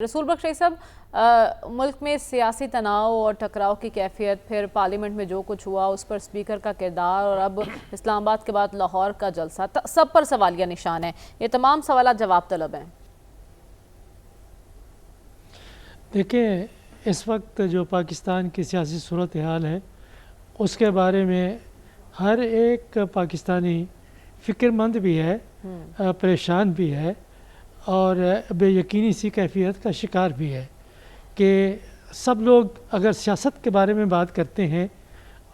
रसूल बख्श साहब, मुल्क में सियासी तनाव और टकराव की कैफियत, फिर पार्लियामेंट में जो कुछ हुआ उस पर स्पीकर का किरदार और अब इस्लामाबाद के बाद लाहौर का जलसा, सब पर सवालिया निशान है। ये तमाम सवाल जवाब तलब हैं। देखिए, इस वक्त जो पाकिस्तान की सियासी सूरत हाल है उसके बारे में हर एक पाकिस्तानी फ़िक्रमंद भी है, परेशान भी है और बेयकीनी सी कैफियत का शिकार भी है कि सब लोग अगर सियासत के बारे में बात करते हैं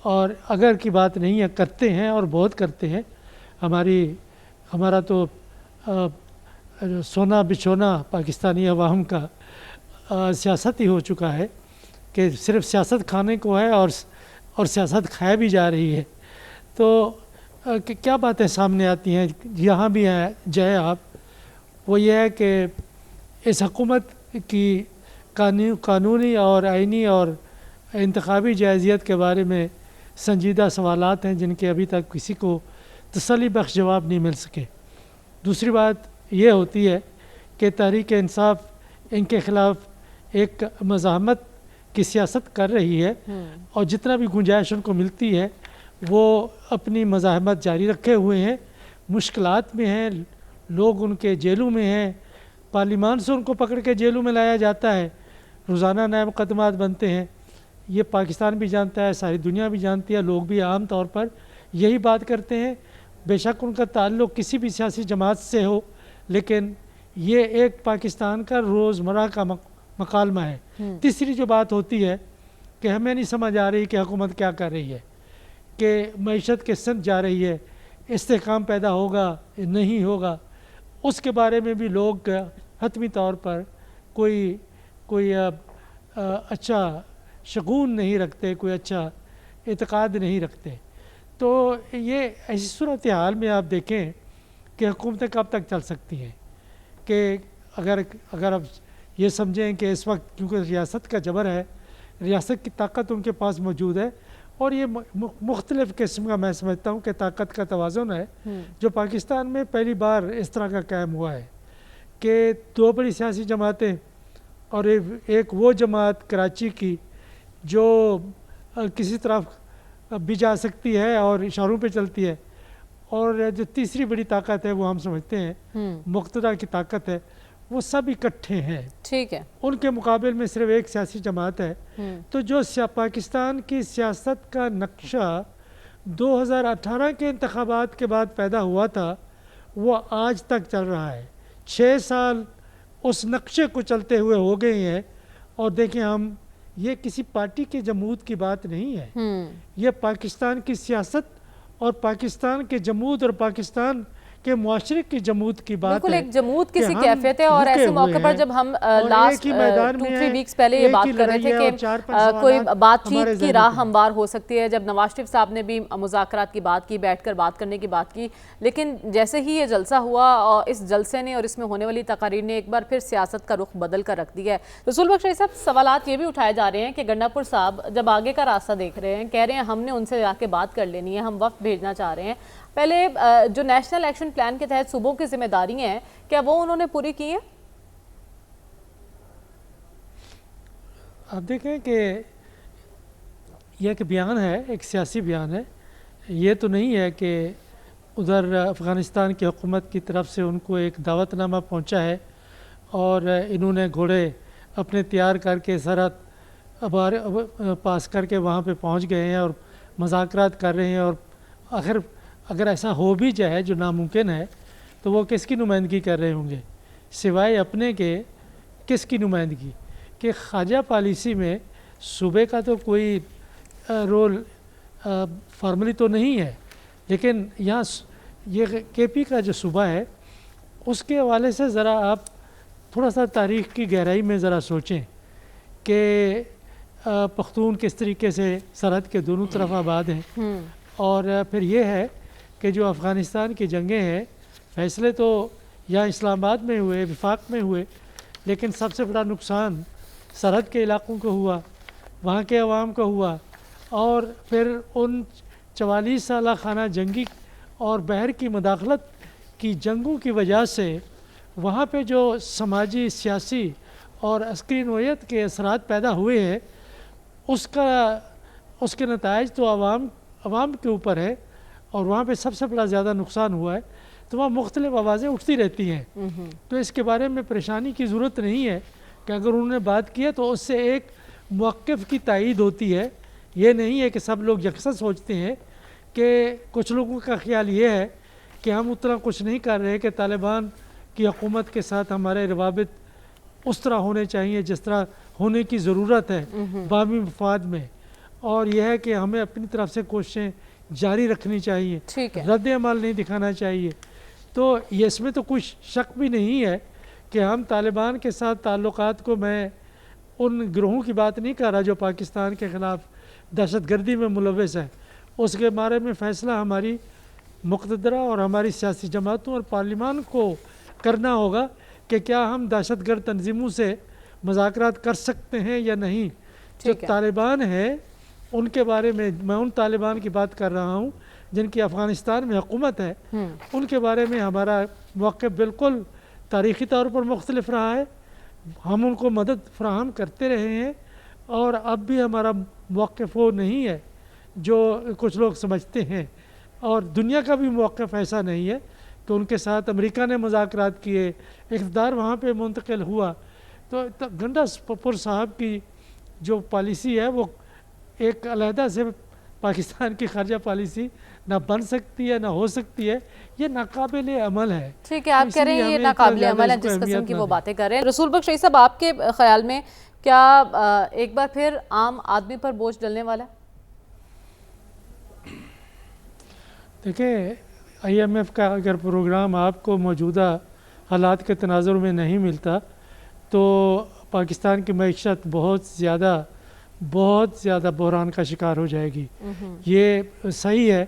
और अगर की बात नहीं है, करते हैं और बहुत करते हैं। हमारा तो सोना बिछोना पाकिस्तानी अवाम का सियासत ही हो चुका है कि सिर्फ सियासत खाने को है और सियासत खाया भी जा रही है। तो क्या बातें सामने आती हैं, यहाँ भी हैं जय आप, वो ये है कि इस हुकूमत की कानूनी और आइनी और इंतखाबी जायज़ियत के बारे में संजीदा सवालात हैं जिनके अभी तक किसी को तसल्ली बख्श जवाब नहीं मिल सके। दूसरी बात ये होती है कि तहरीक इंसाफ इनके ख़िलाफ़ एक मज़ाहमत की सियासत कर रही है और जितना भी गुंजाइश उनको मिलती है वो अपनी मज़ाहमत जारी रखे हुए हैं, मुश्किलात में हैं, लोग उनके जेलों में हैं, पार्लियामान से उनको पकड़ के जेलों में लाया जाता है, रोज़ाना नए मुकदमात बनते हैं। ये पाकिस्तान भी जानता है, सारी दुनिया भी जानती है, लोग भी आम तौर पर यही बात करते हैं। बेशक उनका ताल्लुक़ किसी भी सियासी जमात से हो, लेकिन ये एक पाकिस्तान का रोज़मर्रा का मकालमा है। तीसरी जो बात होती है कि हमें नहीं समझ आ रही कि हुकूमत क्या कर रही है, कि मईशत के संग जा रही है, इस्तेहकाम पैदा होगा नहीं होगा, उसके बारे में भी लोग हतमी तौर पर कोई अच्छा शगुन नहीं रखते, कोई अच्छा एतक़ाद नहीं रखते। तो ये ऐसी सूरत हाल में आप देखें कि हुकूमतें कब तक चल सकती हैं कि अगर अब ये समझें कि इस वक्त क्योंकि रियासत का जबर है, रियासत की ताकत उनके पास मौजूद है और ये मुख्तलिफ़ किस्म का मैं समझता हूँ कि ताकत का तवाज़ुन है जो पाकिस्तान में पहली बार इस तरह का कायम हुआ है कि दो बड़ी सियासी जमातें और एक वो जमात कराची की जो किसी तरफ भी जा सकती है और इशारों पे चलती है, और जो तीसरी बड़ी ताकत है वो हम समझते हैं मुक़्तदा की ताकत है, वो सब इकट्ठे हैं। ठीक है, उनके मुकाबले में सिर्फ एक सियासी जमात है। तो जो पाकिस्तान की सियासत का नक्शा 2018 के इंतखाबात के बाद पैदा हुआ था वो आज तक चल रहा है। 6 साल उस नक्शे को चलते हुए हो गए हैं और देखें, हम ये किसी पार्टी के जमूद की बात नहीं है, ये पाकिस्तान की सियासत और पाकिस्तान के जमूद और पाकिस्तान के मुआशरे की जमूद की बात बिल्कुल है। एक जमूद की सी कैफियत है। और ऐसे मौके पर जब हम लास्ट 2-3 वीक्स पहले ये बात कर रहे थे कि कोई बातचीत की राह हमवार हो सकती है, जब नवाज शरीफ साहब ने भी मुज़ाकरात की बात की, बैठकर बात करने की बात की, लेकिन जैसे ही ये जलसा हुआ और इस जलसे ने और इसमें होने वाली तकारीर ने एक बार फिर सियासत का रुख बदल कर रख दिया है। रसूल बख्श साहब, सवालात ये भी उठाए जा रहे हैं कि गंडापुर साहब जब आगे का रास्ता देख रहे हैं, कह रहे हैं हमने उनसे जाके बात कर लेनी है, हम वक्त भेजना चाह रहे हैं। पहले जो नेशनल एक्शन प्लान के तहत सूबों की जिम्मेदारी हैं, क्या वो उन्होंने पूरी की है? आप देखें कि यह एक बयान है, एक सियासी बयान है, ये तो नहीं है कि उधर अफ़गानिस्तान की हुकूमत की तरफ से उनको एक दावतनामा पहुंचा है और इन्होंने घोड़े अपने तैयार करके सरहद पास करके वहाँ पे पहुंच गए हैं और मुज़ाकरात कर रहे हैं। और अगर ऐसा हो भी जाए, जो नामुमकिन है, तो वो किसकी नुमाइंदगी कर रहे होंगे सिवाय अपने के? किसकी नुमाइंदगी? कि ख़ारजा पॉलिसी में सूबे का तो कोई रोल फॉर्मली तो नहीं है, लेकिन यहाँ ये केपी का जो सूबा है उसके हवाले से ज़रा आप थोड़ा सा तारीख़ की गहराई में ज़रा सोचें कि पख्तून किस तरीके से सरहद के दोनों तरफ आबाद हैं। और फिर ये है कि जो अफ़गानिस्तान की जंगें हैं, फ़ैसले तो यहाँ इस्लामाबाद में हुए, विफाक में हुए, लेकिन सबसे बड़ा नुकसान सरहद के इलाक़ों को हुआ, वहाँ के अवाम को हुआ। और फिर उन 44 साला खाना जंगी और बहर की मदाखलत की जंगों की वजह से वहाँ पे जो समाजी, सियासी اور عسکری نوعیت کے اثرات پیدا ہوئے ہیں، اس کے نتائج تو عوام کے اوپر ہے، اور وہاں پہ سب سے بڑا زیادہ نقصان ہوا ہے، تو وہاں مختلف آوازیں اٹھتی رہتی ہیں۔ تو اس کے بارے میں پریشانی کی ضرورت نہیں ہے کہ اگر انہوں نے بات کی ہے تو اس سے ایک موقف کی تائید ہوتی ہے۔ یہ نہیں ہے کہ سب لوگ یکساں سوچتے ہیں، کہ کچھ لوگوں کا خیال یہ ہے کہ ہم اتنا کچھ نہیں کر رہے کہ طالبان کی حکومت کے ساتھ ہمارے روابط اس طرح ہونے چاہیے جس طرح ہونے کی ضرورت ہے باہمی مفاد میں، اور یہ ہے کہ ہمیں اپنی طرف سے کوششیں جاری رکھنی چاہیے، رد عمل نہیں دکھانا چاہیے۔ تو اس میں تو کچھ شک بھی نہیں ہے کہ ہم طالبان کے ساتھ تعلقات کو، میں ان گروہوں کی بات نہیں کر رہا جو پاکستان کے خلاف دہشت گردی میں ملوث ہے، اس کے بارے میں فیصلہ ہماری مقتدرہ اور ہماری سیاسی جماعتوں اور پارلیمان کو کرنا ہوگا کہ کیا ہم دہشت گرد تنظیموں سے مذاکرات کر سکتے ہیں یا نہیں۔ جو طالبان ہیں ان کے بارے میں ان طالبان کی بات کر رہا ہوں جن کی افغانستان میں حکومت ہے، ان کے بارے میں ہمارا موقف بالکل تاریخی طور پر مختلف رہا ہے۔ ہم ان کو مدد فراہم کرتے رہے ہیں، اور اب بھی ہمارا موقف وہ نہیں ہے جو کچھ لوگ سمجھتے ہیں، اور دنیا کا بھی موقف ایسا نہیں ہے کہ ان کے ساتھ امریکہ نے مذاکرات کیے، اقتدار وہاں پہ منتقل ہوا۔ تو گنڈا پور صاحب کی جو پالیسی ہے وہ ایک علیحدہ سے پاکستان کی خارجہ پالیسی نہ بن سکتی ہے، نہ ہو سکتی ہے، یہ ناقابل عمل ہے۔ ٹھیک ہے، آپ کہہ رہے ہیں یہ ناقابل عمل ہے جس قسم کی وہ باتیں کر رہے ہیں۔ رسول بخش شہید صاحب، آپ کے خیال میں کیا ایک بار پھر عام آدمی پر بوجھ ڈلنے والا ہے؟ دیکھیں، آئی ایم ایف کا اگر پروگرام آپ کو موجودہ حالات کے تناظر میں نہیں ملتا تو پاکستان کی معیشت بہت زیادہ بحران کا شکار ہو جائے گی۔ یہ صحیح ہے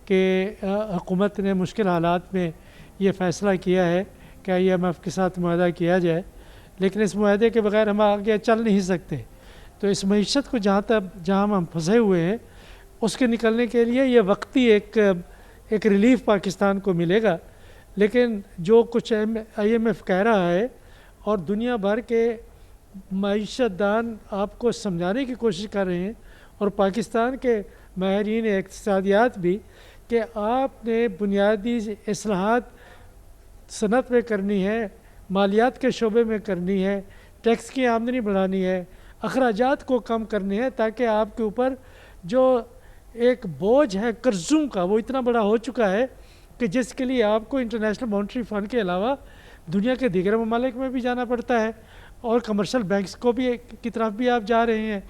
کہ حکومت نے مشکل حالات میں یہ فیصلہ کیا ہے کہ آئی ایم ایف کے ساتھ معاہدہ کیا جائے، لیکن اس معاہدے کے بغیر ہم آگے چل نہیں سکتے۔ تو اس معیشت کو جہاں ہم پھنسے ہوئے ہیں اس کے نکلنے کے لیے یہ وقتی ایک ریلیف پاکستان کو ملے گا، لیکن جو کچھ آئی ایم ایف کہہ رہا ہے اور دنیا بھر کے معیشت دان آپ کو سمجھانے کی کوشش کر رہے ہیں، اور پاکستان کے ماہرین اقتصادیات بھی، کہ آپ نے بنیادی اصلاحات صنعت میں کرنی ہے، مالیات کے شعبے میں کرنی ہے، ٹیکس کی آمدنی بڑھانی ہے، اخراجات کو کم کرنی ہے، تاکہ آپ کے اوپر جو ایک بوجھ ہے قرضوں کا وہ اتنا بڑا ہو چکا ہے کہ جس کے لیے آپ کو انٹرنیشنل مانیٹری فنڈ کے علاوہ دنیا کے دیگر ممالک میں بھی جانا پڑتا ہے، اور کمرشل بینکس کو بھی کی طرف بھی آپ جا رہے ہیں۔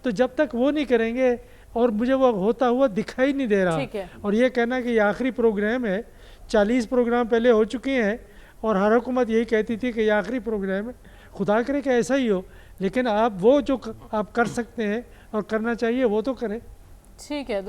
تو جب تک وہ نہیں کریں گے، اور مجھے وہ ہوتا ہوا دکھائی نہیں دے رہا، اور یہ کہنا کہ یہ آخری پروگرام ہے، 40 پروگرام پہلے ہو چکے ہیں، اور ہر حکومت یہی کہتی تھی کہ یہ آخری پروگرام ہے۔ خدا کرے کہ ایسا ہی ہو، لیکن آپ وہ جو آپ کر سکتے ہیں اور کرنا چاہیے وہ تو کریں۔ ٹھیک ہے۔